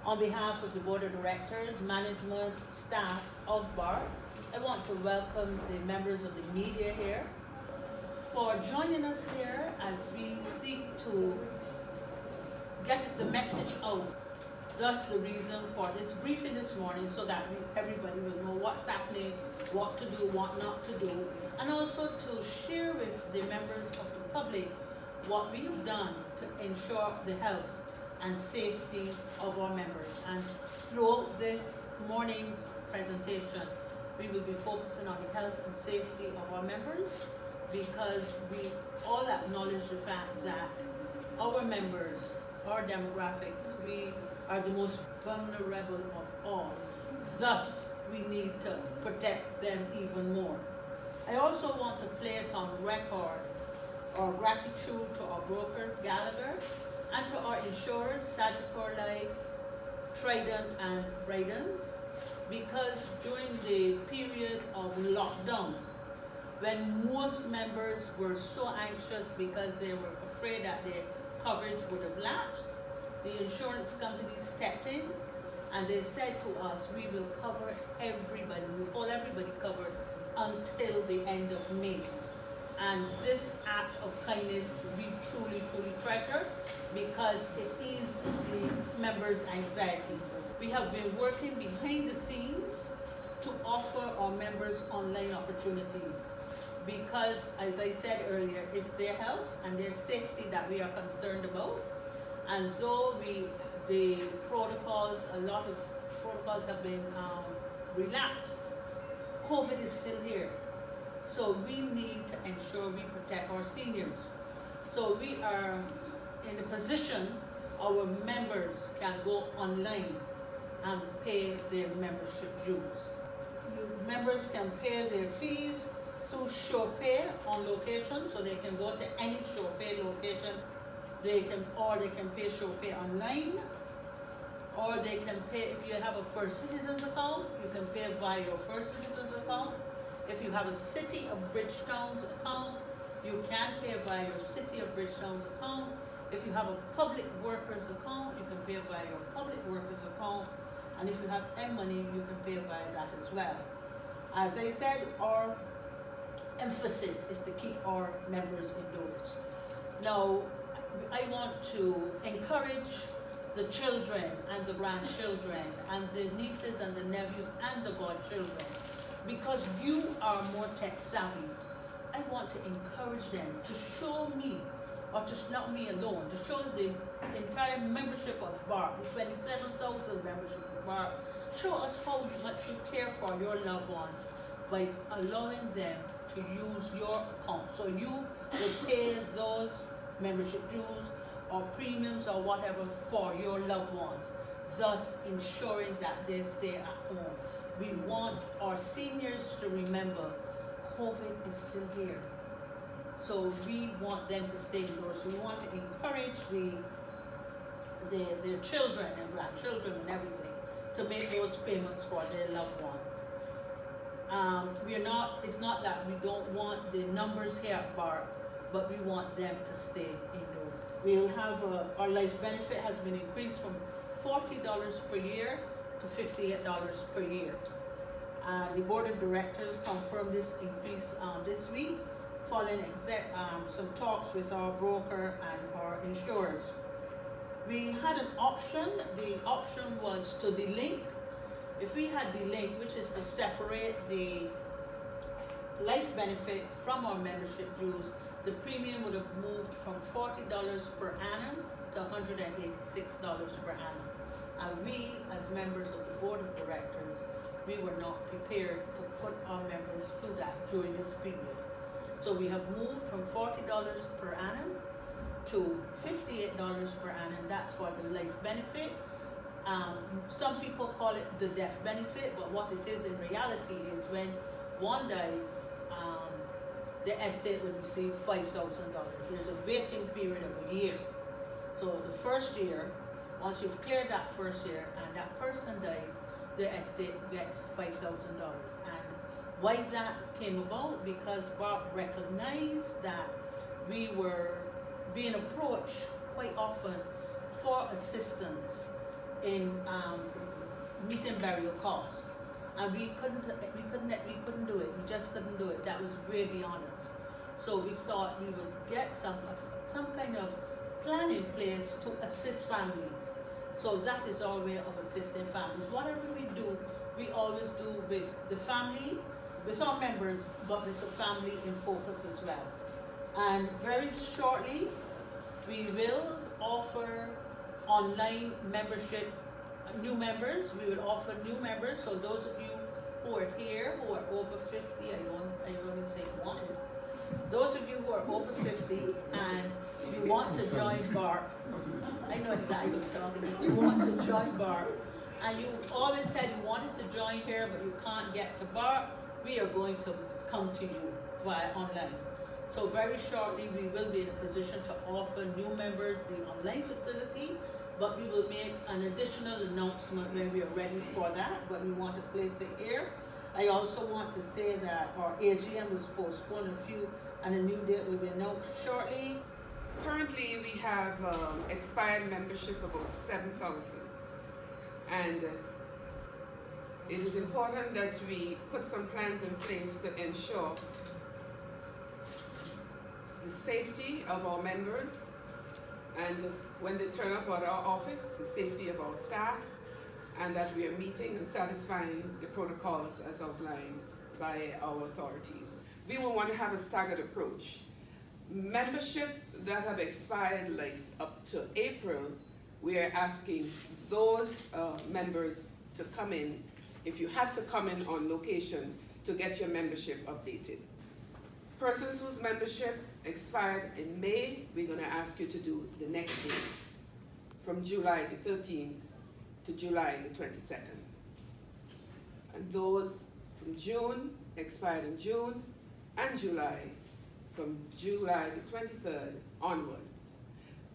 On behalf of the Board of Directors, management, staff of BARP, I want to welcome the members of the media here for joining us here as we seek to get the message out. Thus the reason for this briefing this morning, so that everybody will know what's happening, what to do, what not to do, and also to share with the members of the public what we have done to ensure the health and safety of our members. And throughout this morning's presentation, we will be focusing on the health and safety of our members, because we all acknowledge the fact that our members, our demographics, we are the most vulnerable of all. Thus, we need to protect them even more. I also want to place on record our gratitude to our brokers, Gallagher, and to our insurers, Sagicor Life, Trident, and Bridens, because during the period of lockdown, when most members were so anxious because they were afraid that their coverage would have lapsed, the insurance companies stepped in and they said to us, we will cover everybody, we will hold everybody covered until the end of May. And this act of kindness we truly, truly treasure, because it eased the members' anxiety. We have been working behind the scenes to offer our members online opportunities, because, as I said earlier, it's their health and their safety that we are concerned about. And though the protocols, a lot of protocols have been relaxed, COVID is still here. So we need to ensure we protect our seniors. So we are in a position our members can go online and pay their membership dues. Members can pay their fees through SurePay on location, so they can go to any SurePay location. They can pay SurePay online, or they can pay, if you have a First Citizens account, you can pay via your First Citizens account. If you have a City of Bridgetown's account, you can pay via your City of Bridgetown's account. If you have a Public Workers account, you can pay via your Public Workers account. And if you have M-Money, you can pay via that as well. As I said, our emphasis is to keep our members indoors. Now, I want to encourage the children and the grandchildren and the nieces and the nephews and the godchildren, because you are more tech savvy. I want to encourage them to show me, or to not me alone, to show the entire membership of BARP, the 27,000 membership of BARP, show us how much you care for your loved ones by allowing them to use your account. So you will pay those membership dues or premiums or whatever for your loved ones, thus ensuring that they stay at home. We want our seniors to remember COVID is still here. So we want them to stay indoors. We want to encourage the children and grandchildren and everything to make those payments for their loved ones. It's not that we don't want the numbers here at BARP, but we want them to stay indoors. We'll have our life benefit has been increased from $40 per year to $58 per year. The Board of Directors confirmed this increase this week, following some talks with our broker and our insurers. We had an option. The option was to delink. If we had delink, which is to separate the life benefit from our membership dues, the premium would have moved from $40 per annum to $186 per annum. And we, as members of the Board of Directors, we were not prepared to put our members through that during this period. So we have moved from $40 per annum to $58 per annum. That's for the life benefit. Some people call it the death benefit, but what it is in reality is when one dies, the estate will receive $5,000. There's a waiting period of a year. So the first year, once you've cleared that first year and that person dies, the estate gets $5,000. And why that came about? Because BARP recognized that we were being approached quite often for assistance in meeting burial costs, and we couldn't do it. We just couldn't do it. That was way beyond us. So we thought we would get some kind of plan in place to assist families. So that is our way of assisting families. Whatever we do, we always do with the family, with our members, but with the family in focus as well. And very shortly, we will offer online membership, new members. We will offer new members. So those of you who are here, who are over 50, I only say one is, those of you who are over 50 and you want to join BARP, I know exactly what you're talking about. You want to join BARP, and you've always said you wanted to join here, but you can't get to BARP, we are going to come to you via online. So very shortly, we will be in a position to offer new members the online facility, but we will make an additional announcement when we are ready for that, but we want to place it here. I also want to say that our AGM was postponed and a new date will be announced shortly. Currently, we have expired membership about 7,000, and it is important that we put some plans in place to ensure the safety of our members, and when they turn up at our office, the safety of our staff, and that we are meeting and satisfying the protocols as outlined by our authorities. We will want to have a staggered approach. Membership that have expired like up to April, we are asking those members to come in, if you have to come in on location, to get your membership updated. Persons whose membership expired in May, we're going to ask you to do the next dates, from July the 13th to July the 22nd. And those from June, expired in June, and July, from July the 23rd onwards.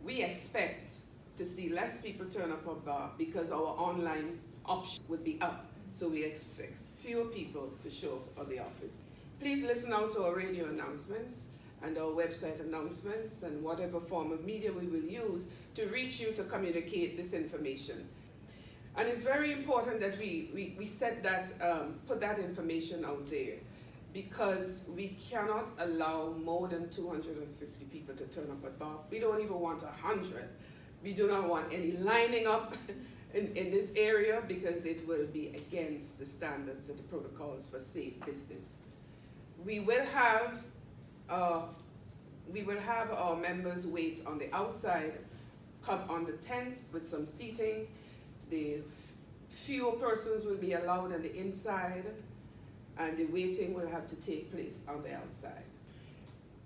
We expect to see less people turn up at BARP because our online option would be up. So we expect fewer people to show up at the office. Please listen out to our radio announcements and our website announcements and whatever form of media we will use to reach you to communicate this information. And it's very important that we set that, put that information out there, because we cannot allow more than 250 people to turn up at BARP. We don't even want 100. We do not want any lining up in this area, because it will be against the standards and the protocols for safe business. We will have our members wait on the outside, come on the tents with some seating. The fewer persons will be allowed on the inside, and the waiting will have to take place on the outside.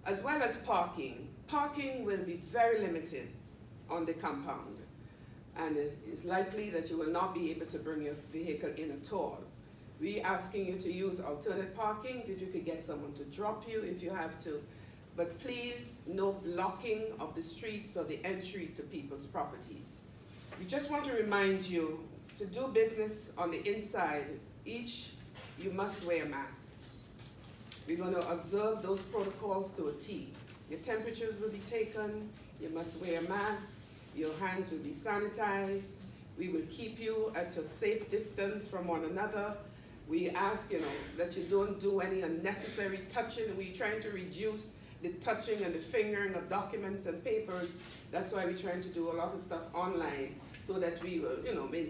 As well as parking. Parking will be very limited on the compound, and it is likely that you will not be able to bring your vehicle in at all. We're asking you to use alternate parkings, if you could get someone to drop you if you have to, but please, no blocking of the streets or the entry to people's properties. We just want to remind you to do business on the inside. You must wear a mask. We're going to observe those protocols to a T. Your temperatures will be taken. You must wear a mask. Your hands will be sanitized. We will keep you at a safe distance from one another. We ask, that you don't do any unnecessary touching. We're trying to reduce the touching and the fingering of documents and papers. That's why we're trying to do a lot of stuff online, so that we will,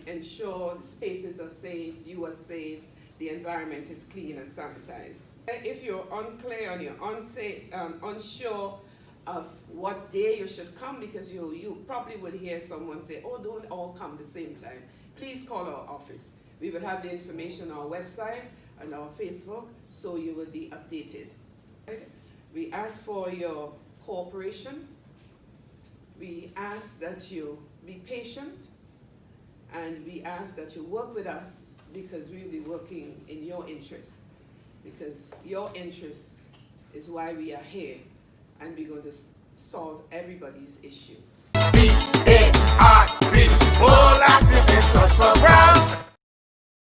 ensure the spaces are safe, you are safe, the environment is clean and sanitized. If you're unclear and you're unsure of what day you should come, because you probably will hear someone say, oh, don't all come at the same time, please call our office. We will have the information on our website and our Facebook, so you will be updated. We ask for your cooperation. We ask that you be patient, and we ask that you work with us, because we'll be working in your interest, because your interest is why we are here, and we're going to solve everybody's issue. BARP, all activists for